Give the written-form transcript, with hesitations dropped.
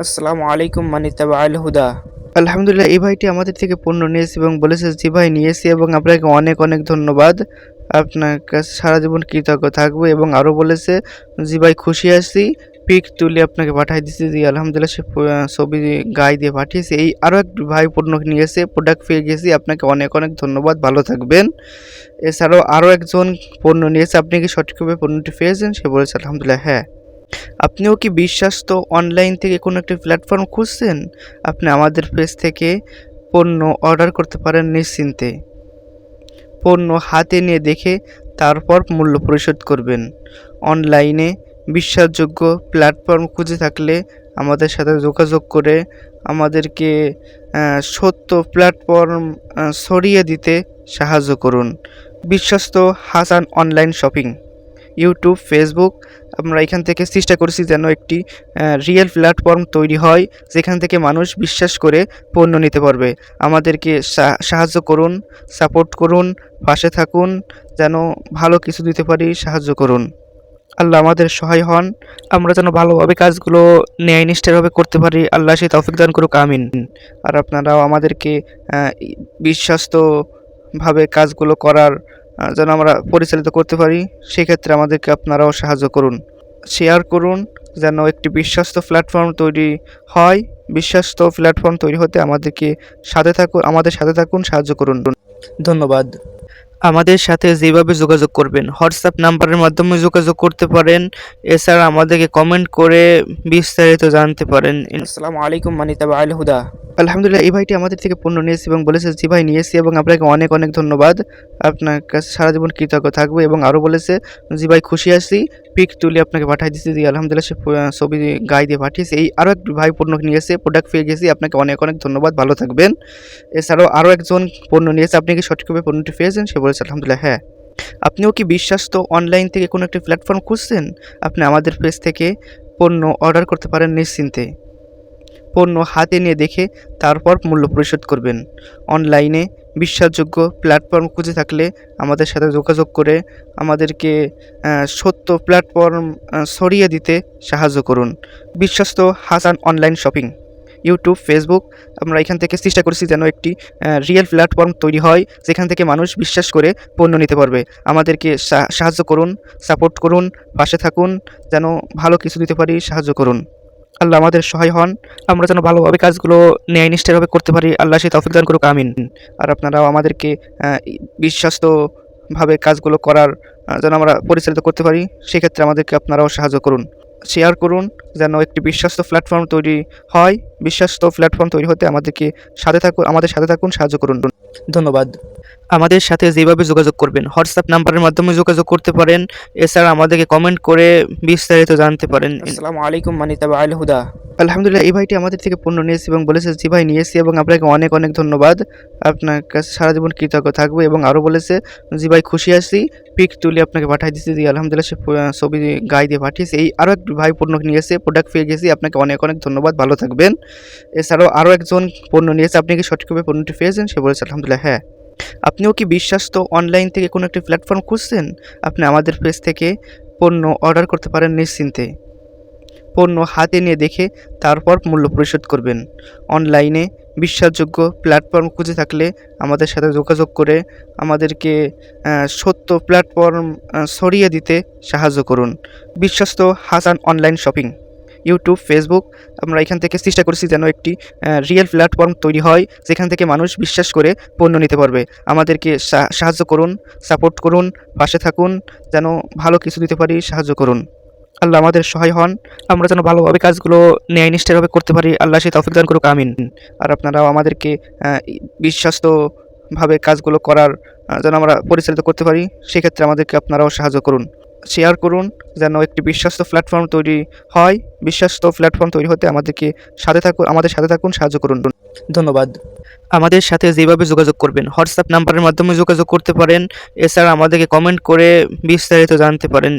আসসালামু আলাইকুম মান ইত্তাবাআল হুদা। আলহামদুলিল্লাহ, এই ভাইটি আমাদের থেকে পণ্য নিয়েছে এবং বলেছে জি ভাই নিয়েছি এবং আপনাকে অনেক অনেক ধন্যবাদ। আপনার কাছে সারা জীবন কৃতজ্ঞ থাকবো এবং আরও বলেছে জি ভাই খুশি আছি, পিক তুলে আপনাকে পাঠিয়ে দিচ্ছি। জি আলহামদুলিল্লাহ, সে ছবি গায়ে দিয়ে পাঠিয়েছে। এই আরও এক ভাই পণ্য নিয়েছে, প্রোডাক্ট পেয়ে গেছি, আপনাকে অনেক অনেক ধন্যবাদ, ভালো থাকবেন। এছাড়াও আরও একজন পণ্য নিয়েছে, আপনি কি সঠিকভাবে পণ্যটি পেয়েছেন? সে বলেছে আলহামদুলিল্লাহ হ্যাঁ। আপনিও কি বিশ্বস্ত অনলাইন থেকে কোনো একটি প্ল্যাটফর্ম খুঁজছেন? আপনি আমাদের পেজ থেকে পণ্য অর্ডার করতে পারেন নিশ্চিন্তে। পণ্য হাতে নিয়ে দেখে তারপর মূল্য পরিশোধ করবেন। অনলাইনে বিশ্বাসযোগ্য প্ল্যাটফর্ম খুঁজে থাকলে আমাদের সাথে যোগাযোগ করে আমাদেরকে সত্য প্ল্যাটফর্ম ছড়িয়ে দিতে সাহায্য করুন। বিশ্বস্ত Hasan online shopping, YouTube, Facebook, আমরা এখান থেকে চেষ্টা করছি যেন একটি রিয়েল প্ল্যাটফর্ম তৈরি হয় যেখান থেকে মানুষ বিশ্বাস করে পণ্য নিতে পারবে। আমাদেরকে সাহায্য করুন, সাপোর্ট করুন, পাশে থাকুন, যেন ভালো কিছু দিতে পারি, সাহায্য করুন। আল্লাহ আমাদের সহায় হন, আমরা যেন ভালোভাবে কাজগুলো ন্যায়নিষ্ঠভাবে করতে পারি। আল্লাহ সেই তৌফিক দান করুক, আমিন। আর আপনারাও আমাদেরকে বিশ্বাস্তভাবে কাজগুলো করার যেন আমরা পরিচালিত করতে পারি, সেক্ষেত্রে আমাদেরকে আপনারাও সাহায্য করুন, শেয়ার করুন, যেন একটি বিশ্বস্ত প্ল্যাটফর্ম তৈরি হয়। বিশ্বস্ত প্ল্যাটফর্ম তৈরি হতে আমাদের সাথে থাকুন, সাহায্য করুন। ধন্যবাদ। আমাদের সাথে যেভাবে যোগাযোগ করবেন, হোয়াটসঅ্যাপ নাম্বারের মাধ্যমে যোগাযোগ করতে পারেন। এছাড়া আমাদেরকে কমেন্ট করে বিস্তারিত জানতে পারেন। আসসালামু আলাইকুম মান ইত্তাবাআল হুদা। আলহামদুলিল্লাহ, এই ভাইটি আমাদের থেকে পণ্য নিয়েছে এবং বলেছে জি ভাই নিয়েছি এবং আপনাকে অনেক অনেক ধন্যবাদ। আপনার কাছে সারা জীবন কৃতজ্ঞ থাকবো এবং আরও বলেছে জি ভাই খুশি আছি, পিক তুলে আপনাকে পাঠিয়ে দিচ্ছি। জি আলহামদুলিল্লাহ, সে ছবি গায়ে দিয়ে পাঠিয়েছে। এই আরও এক ভাই পণ্য নিয়েছে, প্রোডাক্ট পেয়ে গেছি, আপনাকে অনেক অনেক ধন্যবাদ, ভালো থাকবেন। এছাড়াও আরও একজন পণ্য নিয়েছে, আপনি কি সঠিকভাবে পণ্যটি পেয়েছেন? সে বলেছে আলহামদুলিল্লাহ হ্যাঁ। আপনিও কি বিশ্বস্ত অনলাইন থেকে কোনো একটি প্ল্যাটফর্ম খুঁজছেন? আপনি আমাদের পেজ থেকে পণ্য অর্ডার করতে পারেন নিশ্চিন্তে। পণ্য হাতে নিয়ে দেখে তারপর মূল্য পরিশোধ করবেন। অনলাইনে বিশ্বাসযোগ্য প্ল্যাটফর্ম খুঁজে থাকলে আমাদের সাথে যোগাযোগ করে আমাদেরকে সত্য প্ল্যাটফর্ম ছড়িয়ে দিতে সাহায্য করুন। বিশ্বস্ত Hasan online shopping, YouTube, Facebook, আমরা এখান থেকে চেষ্টা করছি যেন একটি রিয়েল প্ল্যাটফর্ম তৈরি হয় যেখান থেকে মানুষ বিশ্বাস করে পণ্য নিতে পারবে। আমাদেরকে সাহায্য করুন, সাপোর্ট করুন, পাশে থাকুন, যেন ভালো কিছু দিতে পারি, সাহায্য করুন। আল্লাহ আমাদের সহায় হন, আমরা যেন ভালোভাবে কাজগুলো ন্যায়নিষ্ঠভাবে করতে পারি। আল্লাহ সেই তৌফিক দান করুক, আমিন। আর আপনারাও আমাদেরকে বিশ্বাস্তভাবে কাজগুলো করার যেন আমরা পরিচালিত করতে পারি, সেক্ষেত্রে আমাদেরকে আপনারাও সাহায্য করুন, শেয়ার করুন, যেন একটি বিশ্বস্ত প্ল্যাটফর্ম তৈরি হয়। বিশ্বস্ত প্ল্যাটফর্ম তৈরি হতে আমাদের সাথে থাকুন, সাহায্য করুন। ধন্যবাদ। আমাদের সাথে যেভাবে যোগাযোগ করবেন, হোয়াটসঅ্যাপ নাম্বারের মাধ্যমে যোগাযোগ করতে পারেন। এছাড়া আমাদেরকে কমেন্ট করে বিস্তারিত জানতে পারেন। আসসালামু আলাইকুম মান ইত্তাবাআল হুদা। আলহামদুলিল্লাহ, এই ভাইটি আমাদের থেকে পণ্য নিয়েছে এবং বলেছে জি ভাই নিয়েছি এবং আপনাকে অনেক অনেক ধন্যবাদ। আপনার কাছে সারা জীবন কৃতজ্ঞ থাকবো এবং আরও বলেছে জি ভাই খুশি আছি, পিক তুলে আপনাকে পাঠিয়ে দিচ্ছি। জি আলহামদুলিল্লাহ, সে ছবি গায়ে দিয়ে পাঠিয়েছে। এই আরও এক ভাই পণ্য নিয়েছে, প্রোডাক্ট পেয়ে গেছি, আপনাকে অনেক অনেক ধন্যবাদ, ভালো থাকবেন। এছাড়াও আরও একজন পণ্য নিয়েছে, আপনি কি সঠিকভাবে পণ্যটি পেয়েছেন? সে বলেছে আলহামদুলিল্লাহ হ্যাঁ। আপনিও কি বিশ্বস্ত অনলাইন থেকে কোনো একটি প্ল্যাটফর্ম খুঁজছেন? আপনি আমাদের পেজ থেকে পণ্য অর্ডার করতে পারেন নিশ্চিন্তে। পণ্য হাতে নিয়ে দেখে তারপর মূল্য পরিশোধ করবেন। অনলাইনে বিশ্বাসযোগ্য প্ল্যাটফর্ম খুঁজে থাকলে আমাদের সাথে যোগাযোগ করে আমাদেরকে সত্য প্ল্যাটফর্ম ছড়িয়ে দিতে সাহায্য করুন। বিশ্বস্ত Hasan online shopping, YouTube, Facebook, আমরা এখান থেকে চেষ্টা করছি যেন একটি রিয়েল প্ল্যাটফর্ম তৈরি হয় যেখান থেকে মানুষ বিশ্বাস করে পণ্য নিতে পারবে। আমাদেরকে সাহায্য করুন, সাপোর্ট করুন, পাশে থাকুন, যেন ভালো কিছু দিতে পারি, সাহায্য করুন। আল্লাহ আমাদের সহায় হন, আমরা যেন ভালোভাবে কাজগুলো ন্যায়নিষ্ঠভাবে করতে পারি। আল্লাহ সেই তৌফিক দান করুক, আমিন। আর আপনারাও আমাদেরকে বিশ্বাস্তভাবে কাজগুলো করার যেন আমরা পরিচালিত করতে পারি, সেক্ষেত্রে আমাদেরকে আপনারাও সাহায্য করুন, শেয়ার করুন, যেন একটি বিশ্বস্ত প্ল্যাটফর্ম তৈরি হয়। বিশ্বস্ত প্ল্যাটফর্ম তৈরি হতে আমাদের সাথে থাকুন, সাহায্য করুন। ধন্যবাদ। আমাদের সাথে যেভাবে যোগাযোগ করবেন, হোয়াটসঅ্যাপ নাম্বারের মাধ্যমে যোগাযোগ করতে পারেন। এছাড়া আমাদেরকে কমেন্ট করে বিস্তারিত জানতে পারেন।